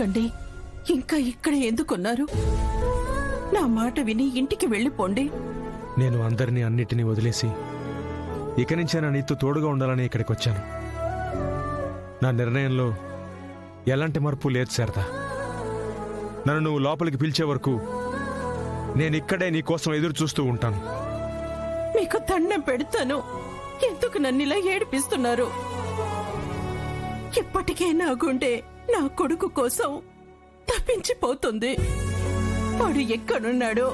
ఎందుకండి ఇంకా ఇక్కడ ఎందుకున్నారు? నా మాట విని ఇంటికి వెళ్ళిపోండి. నేను అందరినీ అన్నిటినీ వదిలేసి ఇక నుంచే నా నీతో తోడుగా ఉండాలని ఇక్కడికి వచ్చాను. నా నిర్ణయంలో ఎలాంటి మార్పు లేదు శారదా. నన్ను నువ్వు లోపలికి పిలిచే వరకు నేను ఇక్కడే నీ కోసం ఎదురు చూస్తూ ఉంటాను. మీకు దండం పెడతాను. ఎందుకు నన్నిలా ఏడిపిస్తున్నారు? ఇప్పటికే నా గుండె నా కొడుకు కోసం తప్పించిపోతుంది. వాడు ఎక్కడున్నాడో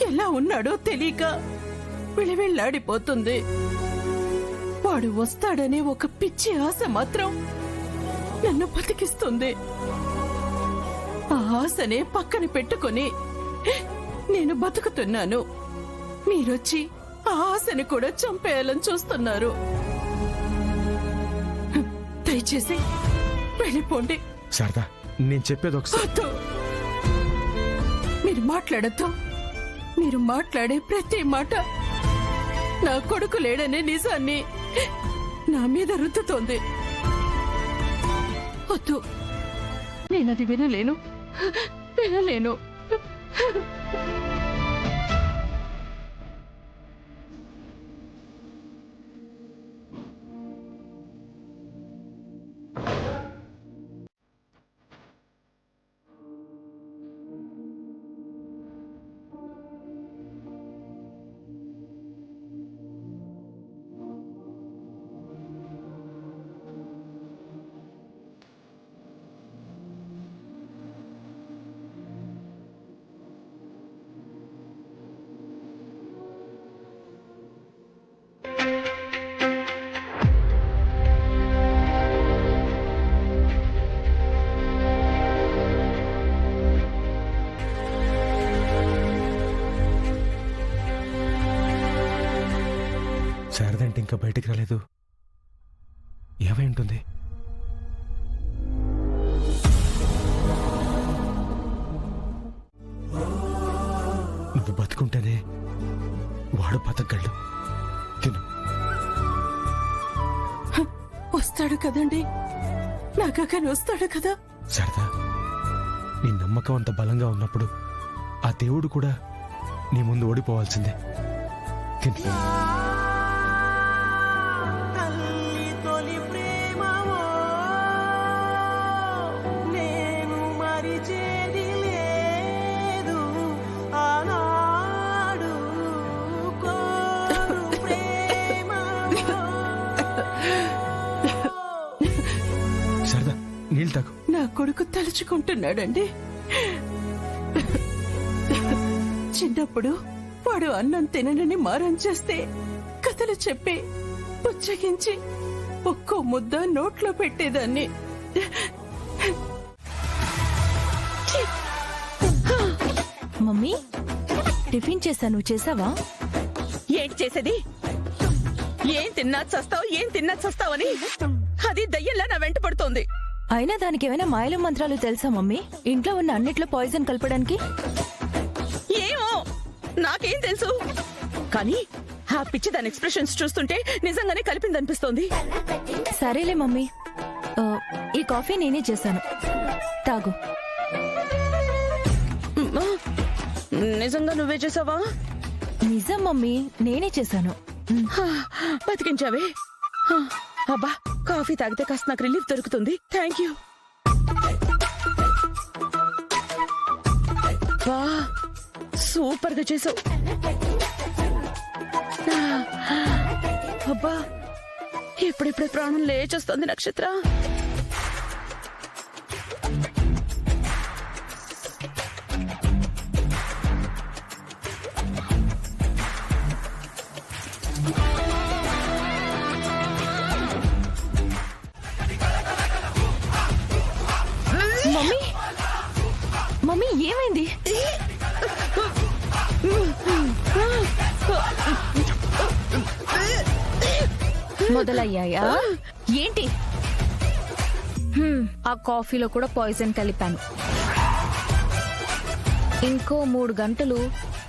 ఎలా ఉన్నాడో తెలియక విళవిళ్ళాడిపోతుంది. వాడు వస్తాడనే ఒక పిచ్చి ఆశ మాత్రం నన్ను బతికిస్తుంది. ఆ ఆశనే పక్కన పెట్టుకుని నేను బతుకుతున్నాను. మీరొచ్చి ఆ ఆశని కూడా చంపేయాలని చూస్తున్నారు. దయచేసి వెళ్ళిపోండి. శారదా, నేను చెప్పేది ఒకసారి. మీరు మాట్లాడద్దు. మీరు మాట్లాడే ప్రతి మాట నా కొడుకు లేడనే నిజాన్ని నా మీద రుద్దుతోంది. వద్దు, నేనది వినలేను. శారదంటే ఇంకా బయటికి రాలేదు. ఏమై ఉంటుంది? నువ్వు బతుకుంటేనే వాడు బతకగలడు. తిను. వస్తాడు కదండి, నాకని వస్తాడు కదా. శారదా, నీ నమ్మకం అంత బలంగా ఉన్నప్పుడు ఆ దేవుడు కూడా నీ ముందు ఓడిపోవాల్సిందే. తిను. శారదా, నీళ్ళు తాగు. నా కొడుకు తలుచుకుంటున్నాడండి. చిన్నప్పుడు వాడు అన్నం తిననని మారం చేస్తే కథలు చెప్పి పుచ్చగించి ఒక్కో ముద్ద నోట్లో పెట్టేదాన్ని. మమ్మీ, టిఫిన్ చేశాను, చేసావా? ఏంటి చేసేది? ఏం తిన్నా చస్తావని అది దయ్యంలా నా వెంట పడుతోంది. అయినా దానికి ఏమైనా మాయలు మంత్రాలు తెలుసా మమ్మీ? ఇంట్లో ఉన్న అన్నిట్లో పాయిజన్ కలపడానికి? ఏమో, నాకేం తెలుసు. కానీ ఆ పిచ్చి దాని ఎక్స్ప్రెషన్స్ చూస్తుంటే నిజంగానే కలిపిందనిపిస్తోంది. సరేలే మమ్మీ, ఈ కాఫీ నేనే చేశాను, తాగు. నిజంగా నువ్వే చేసావా? నిజం మమ్మీ, నేనే చేశాను. బతికించావే. అబ్బా, కాఫీ తాగితే కాస్త నాకు రిలీఫ్ దొరుకుతుంది. Thank you. వా, సూపర్ గా చేసావు. అబ్బా, ఇప్పుడిప్పుడే ప్రాణం లేచొస్తుంది నక్షత్ర. మమ్మీ, మమ్మీ ఏమైంది? మొదలయ్యాయా ఏంటి? ఆ కాఫీలో కూడా పాయిజన్ కలిపాను. ఇంకో 3 గంటలు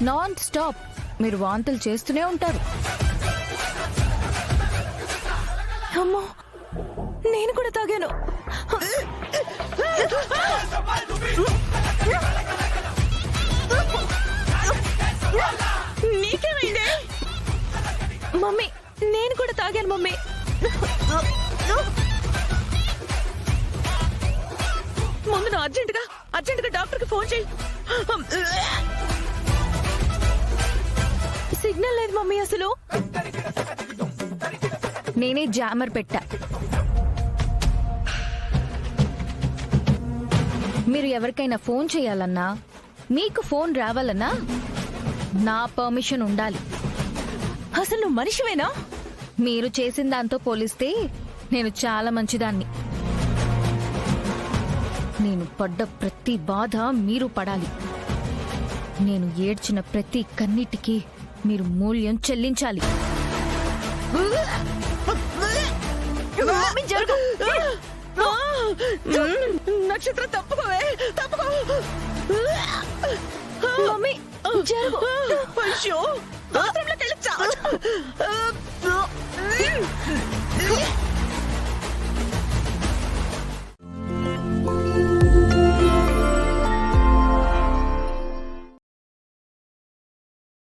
నాన్ స్టాప్ మీరు వాంతులు చేస్తూనే ఉంటారు. అమ్మో, నేను కూడా తాగాను. నీకేమైంది? మమ్మీ నేను కూడా తాగాను మమ్మీ. ముందు నువ్వు అర్జెంటుగా డాక్టర్ కి ఫోన్ చేయి. సిగ్నల్ లేదు మమ్మీ అసలు. నేనే జామర్ పెట్టా. మీరు ఎవరికైనా ఫోన్ చేయాలన్నా, మీకు ఫోన్ రావాలన్నా నా పర్మిషన్ ఉండాలి. అసలు నువ్వు మనిషివేనా? మీరు చేసిన దాంతో పోలిస్తే నేను చాలా మంచిదాన్ని. నేను పడ్డ ప్రతి బాధ మీరు పడాలి. నేను ఏడ్చిన ప్రతి కన్నీటికి మీరు మూల్యం చెల్లించాలి. మమ్మీ జరుగు. నక్షత్ర తప్పుకోవే, తప్పుకో. మమ్మీ జరుగు. అయ్యో బాత్రూంలోకి వెళ్ళి చావు.